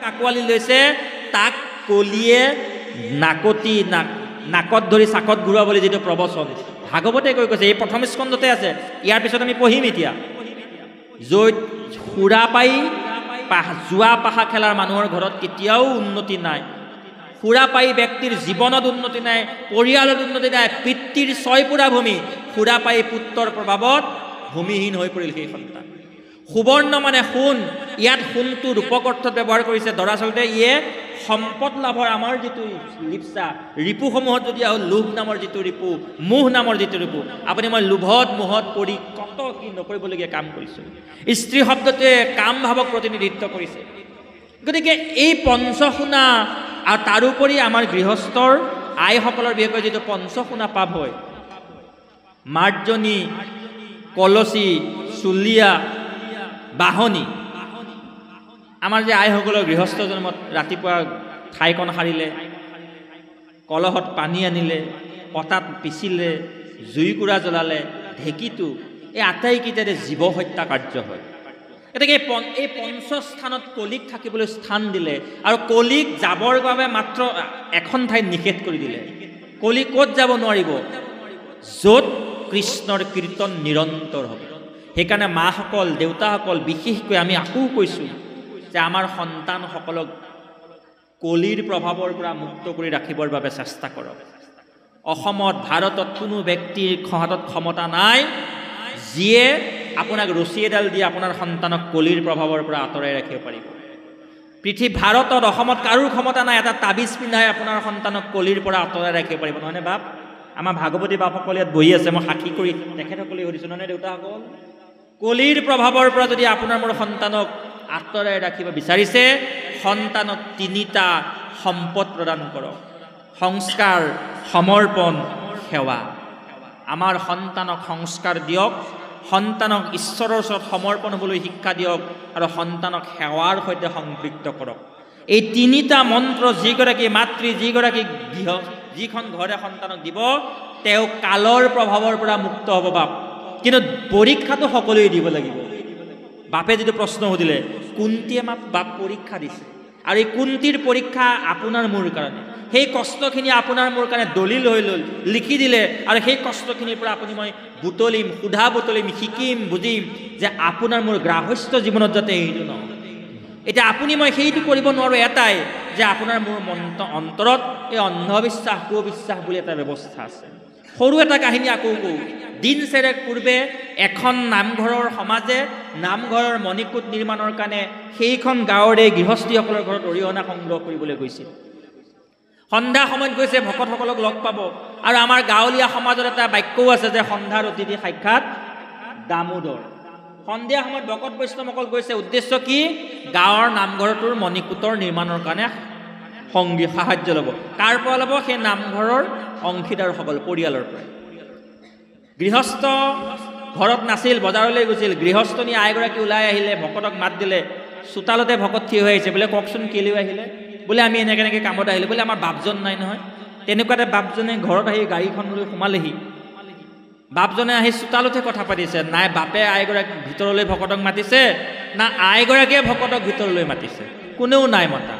আঁকোৱালি লৈছে তাক কলিয়ে নাকত ধৰি চাকত ঘূৰোৱা বুলি যিটো প্ৰবচন ভাগৱতে কৈ কৈছে, এই প্ৰথম স্কন্ধতে আছে। ইয়াৰ পিছত আমি পঢ়িম এতিয়া। য'ত সুৰা পাই জোৱা পাশা খেলাৰ মানুহৰ ঘৰত কেতিয়াও উন্নতি নাই। সুৰা পাই ব্যক্তিৰ জীৱনত উন্নতি নাই, পৰিয়ালত উন্নতি নাই, পিতৃৰ ছয়পুৰা ভূমি সুৰা পাই পুত্ৰৰ প্ৰভাৱত ভূমিহীন হৈ পৰিল সেই সন্তান। সুবৰ্ণ মানে সোণ, ইয়াত সোণটো ৰূপক অৰ্থত ব্যৱহাৰ কৰিছে। দৰাচলতে ইয়ে সম্পদ লাভৰ আমাৰ যিটো লিপচা, ৰিপুসমূহত যদি আহোঁ, লোভ নামৰ যিটো ৰিপু, মোহ নামৰ যিটো ৰিপু, আপুনি মই লোভত মোহত পৰি কত কি নকৰিবলগীয়া কাম কৰিছোঁ। স্ত্ৰী শব্দটোৱে কাম ভাৱক প্ৰতিনিধিত্ব কৰিছে। গতিকে এই পঞ্চসোণা আৰু তাৰোপৰি আমাৰ গৃহস্থৰ আইসকলৰ বিশেষকৈ যিটো পঞ্চসোণা পাপ হয়, মাৰ্জনী, কলচী, চুলীয়া, বাহনী। আমাৰ যে আইসকলৰ গৃহস্থ জন্মত ৰাতিপুৱা ঠাইকণ সাৰিলে, কলহত পানী আনিলে, পতাত পিচিলে, জুইকুৰা জ্বলালে, ঢেঁকীটো, এই আটাইকেইটাৰে জীৱ হত্যা কাৰ্য হয়। গতিকে এই পঞ্চস্থানত কলিক থাকিবলৈ স্থান দিলে আৰু কলিক যাবৰ বাবে মাত্ৰ এখন ঠাইত নিষেধ কৰি দিলে। কলি ক'ত যাব নোৱাৰিব? য'ত কৃষ্ণৰ কীৰ্তন নিৰন্তৰ হ'ব। সেইকাৰণে মাসকল, দেউতাসকল, বিশেষকৈ আমি আকৌ কৈছোঁ যে আমাৰ সন্তানসকলক কলিৰ প্ৰভাৱৰ পৰা মুক্ত কৰি ৰাখিবৰ বাবে চেষ্টা কৰক। অসমত, ভাৰতত কোনো ব্যক্তিৰ হাতত ক্ষমতা নাই যিয়ে আপোনাক ৰছী এডাল দি আপোনাৰ সন্তানক কলিৰ প্ৰভাৱৰ পৰা আঁতৰাই ৰাখিব পাৰিব। ভাৰতত, অসমত কাৰো ক্ষমতা নাই এটা তাবিজ পিন্ধাই আপোনাৰ সন্তানক কলিৰ পৰা আঁতৰাই ৰাখিব পাৰিব, নহয়নে বাপ? আমাৰ ভাগৱতী বাপসকল ইয়াত বহি আছে, মই সাক্ষী কৰি তেখেতসকলে সুধিছোঁ, নহয়নে দেউতাসকল? কলিৰ প্ৰভাৱৰ পৰা যদি আপোনাৰ মোৰ সন্তানক আঁতৰাই ৰাখিব বিচাৰিছে, সন্তানক তিনিটা সম্পদ প্ৰদান কৰক: সংস্কাৰ, সমৰ্পণ, সেৱা। আমাৰ সন্তানক সংস্কাৰ দিয়ক, সন্তানক ঈশ্বৰৰ ওচৰত সমৰ্পণ হ'বলৈ শিক্ষা দিয়ক আৰু সন্তানক সেৱাৰ সৈতে সম্পৃক্ত কৰক। এই তিনিটা মন্ত্ৰ যিগৰাকী মাতৃ, যিগৰাকী গৃহ, যিখন ঘৰে সন্তানক দিব, তেওঁ কালৰ প্ৰভাৱৰ পৰা মুক্ত হ'ব বাপ। কিন্তু পৰীক্ষাটো সকলোৱে দিব লাগিব। বাপে যিটো প্ৰশ্ন সুধিলে, কুন্তীয়ে বাপ পৰীক্ষা দিছে আৰু এই কুন্তীৰ পৰীক্ষা আপোনাৰ মোৰ কাৰণে। সেই কষ্টখিনি আপোনাৰ মোৰ কাৰণে দলিল হৈ ল'ল, লিখি দিলে আৰু সেই কষ্টখিনিৰ পৰা আপুনি মই বুটলিম, সোধা বুটলিম, শিকিম, বুজিম যে আপোনাৰ মোৰ গ্ৰাহস্থ জীৱনত যাতে সেইটো নহয়। এতিয়া আপুনি মই সেইটো কৰিব নোৱাৰোঁ এটাই, যে আপোনাৰ মোৰ অন্তৰত এই অন্ধবিশ্বাস, কুবিশ্বাস বুলি এটা ব্যৱস্থা আছে। সৰু এটা কাহিনী আকৌ কওঁ। দিন চেৰেক পূৰ্বে এখন নামঘৰৰ সমাজে নামঘৰৰ মণিকূট নিৰ্মাণৰ কাৰণে সেইখন গাঁৱৰে গৃহস্থীসকলৰ ঘৰত অৰিহণা সংগ্ৰহ কৰিবলৈ গৈছিল। সন্ধ্যা সময়ত গৈছে, ভকতসকলক লগ পাব। আৰু আমাৰ গাঁৱলীয়া সমাজত এটা বাক্যও আছে যে সন্ধ্যাৰ অতিথি সাক্ষাৎ দামোদৰ। সন্ধিয়া সময়ত ভকত বৈষ্ণৱসকল গৈছে, উদ্দেশ্য কি? গাঁৱৰ নামঘৰটোৰ মণিকূটৰ নিৰ্মাণৰ কাৰণে সংগী সাহায্য ল'ব। কাৰ পৰা ল'ব? সেই নামঘৰৰ অংশীদাৰসকল, পৰিয়ালৰ পৰা। গৃহস্থ ঘৰত নাছিল, বজাৰলৈ গৈছিল। গৃহস্থনী আইগৰাকী ওলাই আহিলে, ভকতক মাত দিলে। চোতালতে ভকত থিয় হৈ আহিছে। বোলে কওকচোন কেলৈ আহিলে? বোলে আমি এনেকৈ কামত আহিলোঁ। বোলে আমাৰ বাপজন নাই নহয়। তেনেকুৱাতে বাপজনে ঘৰত আহি গাড়ীখন লৈ সোমালেহি। বাপজনে আহি চোতালতে কথা পাতিছে। নাই বাপে আইগৰাকী ভিতৰলৈ ভকতক মাতিছে, না আইগৰাকীয়ে ভকতক ভিতৰলৈ মাতিছে, কোনেও নাই মতা।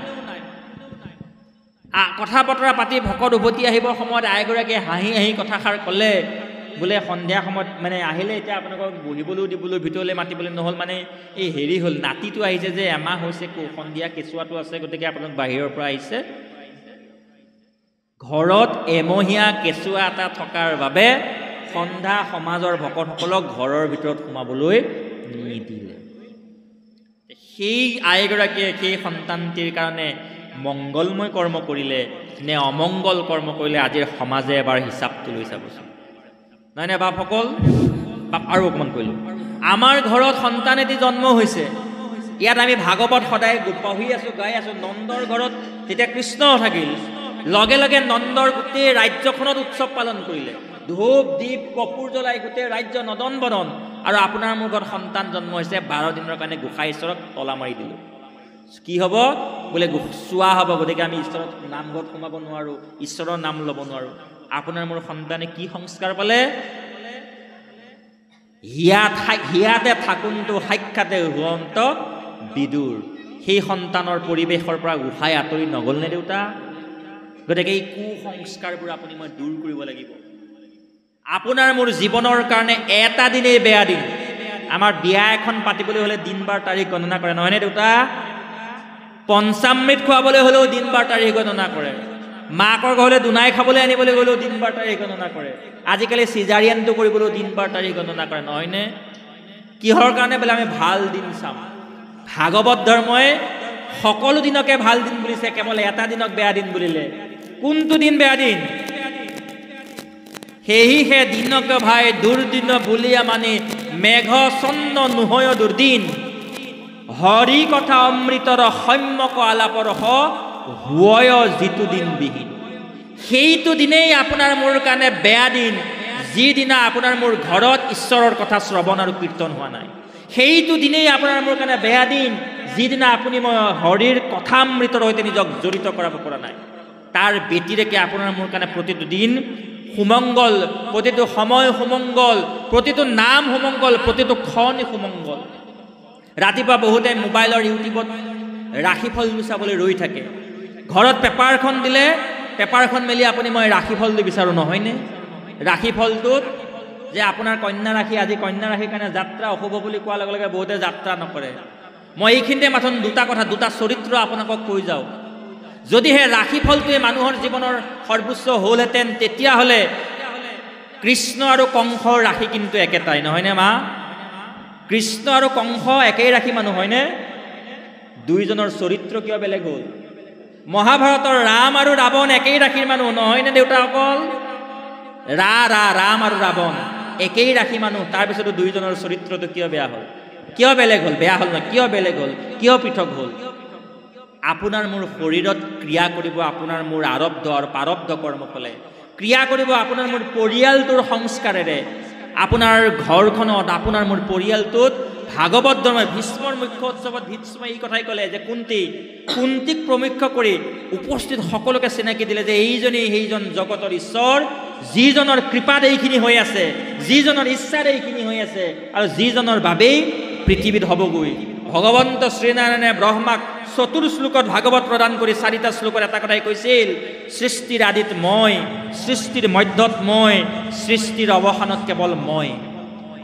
কথা বতৰা পাতি ভকত উভতি আহিবৰ সময়ত আইগৰাকীয়ে হাঁহি হাঁহি কথাষাৰ ক'লে, বোলে সন্ধিয়া সময়ত মানে আহিলে, এতিয়া আপোনালোকক বহিবলৈও দিবলৈ ভিতৰলৈ মাতিবলৈ নহ'ল, মানে এই হেৰি হ'ল, নাতিটো আহিছে যে, এমাহ হৈছে, সন্ধিয়া কেঁচুৱাটো আছে, গতিকে আপোনালোক বাহিৰৰ পৰা আহিছে। ঘৰত এমহীয়া কেঁচুৱা এটা থকাৰ বাবে সন্ধ্যা সমাজৰ ভকতসকলক ঘৰৰ ভিতৰত সোমাবলৈ নিদিলে। সেই আইগৰাকীয়ে সেই সন্তানটিৰ কাৰণে মংগলময় কৰ্ম কৰিলে নে অমংগল কৰ্ম কৰিলে, আজিৰ সমাজে এবাৰ হিচাপটো লৈ চাবচোন। নাই নাই বাপসকল, আৰু অকণমান কৰিলোঁ। আমাৰ ঘৰত সন্তান এটি জন্ম হৈছে। ইয়াত আমি ভাগৱত সদায় পঢ়ি আছোঁ, গাই আছোঁ। নন্দৰ ঘৰত যেতিয়া কৃষ্ণ থাকিল, লগে লগে নন্দৰ গোটেই ৰাজ্যখনত উৎসৱ পালন কৰিলে। ধূপ দীপ কপোৰ জ্বলাই গোটেই ৰাজ্য নদন বদন। আৰু আপোনাৰ মোৰ ঘৰত সন্তান জন্ম হৈছে, 12 দিনৰ কাৰণে গোসাঁই ঈশ্বৰক তলা মাৰি দিলোঁ। কি হ'ব? বোলে চোৱা হ'ব, গতিকে আমি ঈশ্বৰৰ নামঘৰত সোমাব নোৱাৰোঁ, ঈশ্বৰৰ নাম ল'ব নোৱাৰোঁ। আপোনাৰ মোৰ সন্তানে কি সংস্কাৰ পালে? হিয়াতে থাকোঁতো সাক্ষাতে হুৱন্ত বিদুৰ। সেই সন্তানৰ পৰিৱেশৰ পৰা উঠাই আঁতৰি নগ'লনে দেউতা? গতিকে এই কুসংস্কাৰবোৰ আপুনি মই দূৰ কৰিব লাগিব। আপোনাৰ মোৰ জীৱনৰ কাৰণে এটা দিনেই বেয়া দিন। আমাৰ বিয়া এখন পাতিবলৈ হ'লে দিন বাৰ তাৰিখ গণনা কৰে, নহয়নে দেউতা? পঞ্চামৃত খুৱাবলৈ হ'লেও দিন বাৰ তাৰিখ গণনা কৰে। মাকৰ ঘৰলৈ দুনাই খাবলৈ আনিবলৈ গ'লেও দিন বাৰ তাৰিখ গণনা কৰে। আজিকালি চিজাৰিয়ানটো কৰিবলৈও দিন বাৰ তাৰিখ গণনা কৰে, নহয়নে? কিহৰ কাৰণে বোলে আমি ভাল দিন চাম? ভাগৱত ধৰ্মই সকলো দিনকে ভাল দিন বুলিছে, কেৱল এটা দিনক বেয়া দিন বুলিলে। কোনটো দিন বেয়া দিন? সেয়েহে দিনক ভাই দুৰ্দিন বুলিয়া মানে মেঘ চন্ন নোহয় দুৰ্দিন, হৰি কথা অমৃতৰ সম্যক আলাপৰ হয় যিটো দিন বিহীন। সেইটো দিনেই আপোনাৰ মোৰ কাৰণে বেয়া দিন, যিদিনা আপোনাৰ মোৰ ঘৰত ঈশ্বৰৰ কথা শ্ৰৱণ আৰু কীৰ্তন হোৱা নাই। সেইটো দিনেই আপোনাৰ মোৰ কাৰণে বেয়া দিন, যিদিনা আপুনি মই হৰিৰ কথামৃতৰ সৈতে নিজক জড়িত কৰাব পৰা নাই। তাৰ ব্যতিৰেকে আপোনাৰ মোৰ কাৰণে প্ৰতিটো দিন সুমংগল, প্ৰতিটো সময় সুমংগল, প্ৰতিটো নাম সুমংগল, প্ৰতিটো ক্ষণ সুমংগল। ৰাতিপুৱা বহুতে মোবাইলৰ ইউটিউবত ৰাশিফল চাবলৈ ৰৈ থাকে। ঘৰত পেপাৰখন দিলে পেপাৰখন মেলি আপুনি মই ৰাশিফলটো বিচাৰোঁ, নহয়নে? ৰাশিফলটোত যে আপোনাৰ কন্যা ৰাশি, আজি কন্যা ৰাশিৰ কাৰণে যাত্ৰা অশুভ বুলি কোৱাৰ লগে লগে বহুতে যাত্ৰা নকৰে। মই এইখিনিতে মাথোন দুটা কথা, দুটা চৰিত্ৰ আপোনালোকক কৈ যাওঁ। যদিহে ৰাশিফলটোৱে মানুহৰ জীৱনৰ সৰ্বোচ্চ হ'লহেঁতেন, তেতিয়াহ'লে কৃষ্ণ আৰু কংসৰ ৰাশি কিন্তু একেটাই, নহয়নে মা? কৃষ্ণ আৰু কংস একেই ৰাশি মানুহ, হয়নে? দুইজনৰ চৰিত্ৰ কিয় বেলেগ হ'ল? মহাভাৰতৰ ৰাম আৰু ৰাৱণ একেই ৰাশিৰ মানুহ, নহয়নে দেউতাসকল? ৰাম আৰু ৰাৱণ একেই ৰাশি মানুহ, তাৰপিছতো দুইজনৰ চৰিত্ৰটো কিয় বেয়া হ'ল? কিয় বেলেগ হ'ল? বেয়া হ'ল নহয়, কিয় বেলেগ হ'ল? কিয় পৃথক হ'ল? আপোনাৰ মোৰ শৰীৰত ক্ৰিয়া কৰিব আপোনাৰ মোৰ আৰব্ধ আৰু প্ৰাৰব্ধ কৰ্মফলে, ক্ৰিয়া কৰিব আপোনাৰ মোৰ পৰিয়ালটোৰ সংস্কাৰেৰে। আপোনাৰ ঘৰখনত, আপোনাৰ মোৰ পৰিয়ালটোত ভাগৱত ধৰ্মই ভীষ্মৰ মুখ্য উৎসৱত ভীষ্মই এই কথাই ক'লে যে কুন্তীক প্ৰমুখ্য কৰি উপস্থিত সকলোকে চিনাকি দিলে যে এইজনেই সেইজন জগতৰ ঈশ্বৰ, যিজনৰ কৃপাত এইখিনি হৈ আছে, যিজনৰ ইচ্ছাত এইখিনি হৈ আছে, আৰু যিজনৰ বাবেই পৃথিৱীত হ'বগৈ। ভগৱন্ত শ্ৰীনাৰায়ণে ব্ৰহ্মাক ৪ শ্লোকত ভাগৱত প্ৰদান কৰি ৪টা শ্লোকত এটা কথাই কৈছিল, সৃষ্টিৰ আদিত মই, সৃষ্টিৰ মধ্যত মই, সৃষ্টিৰ অৱসানত কেৱল মই।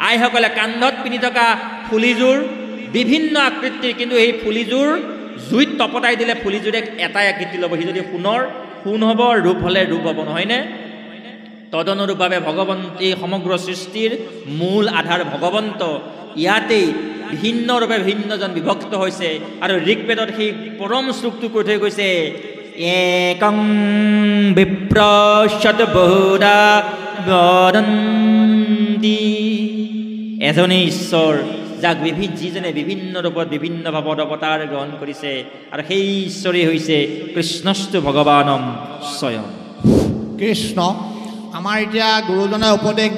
আইসকলে কান্ধত পিন্ধি থকা ফুলিযোৰ বিভিন্ন আকৃতিৰ, কিন্তু এই ফুলিযোৰ জুইত তপতাই দিলে ফুলিযোৰে এটাই আকৃতি ল'ব, সি যদি সোণৰ সোণ হ'ব, ৰূপ হ'লে ৰূপ হ'ব, নহয়নে? তদনুৰূপভাৱে ভগৱন্ত এই সমগ্ৰ সৃষ্টিৰ মূল আধাৰ ভগৱন্ত, ইয়াতেই ভিন্ন ৰূপে ভিন্নজন বিভক্ত হৈছে। আৰু ঋকবেদত সেই পৰম শ্লোকটো কৈ থৈ গৈছে, একং বিপ্ৰ শতবহুধা বদন্তি, এজনেই ঈশ্বৰ, যাক যিজনে বিভিন্ন ৰূপত বিভিন্ন ভাৱত অৱতাৰ গ্ৰহণ কৰিছে, আৰু সেই ঈশ্বৰেই হৈছে কৃষ্ণস্তু ভগৱানম স্বয়ং। কৃষ্ণ। আমাৰ এতিয়া গুৰুজনে উপদেশ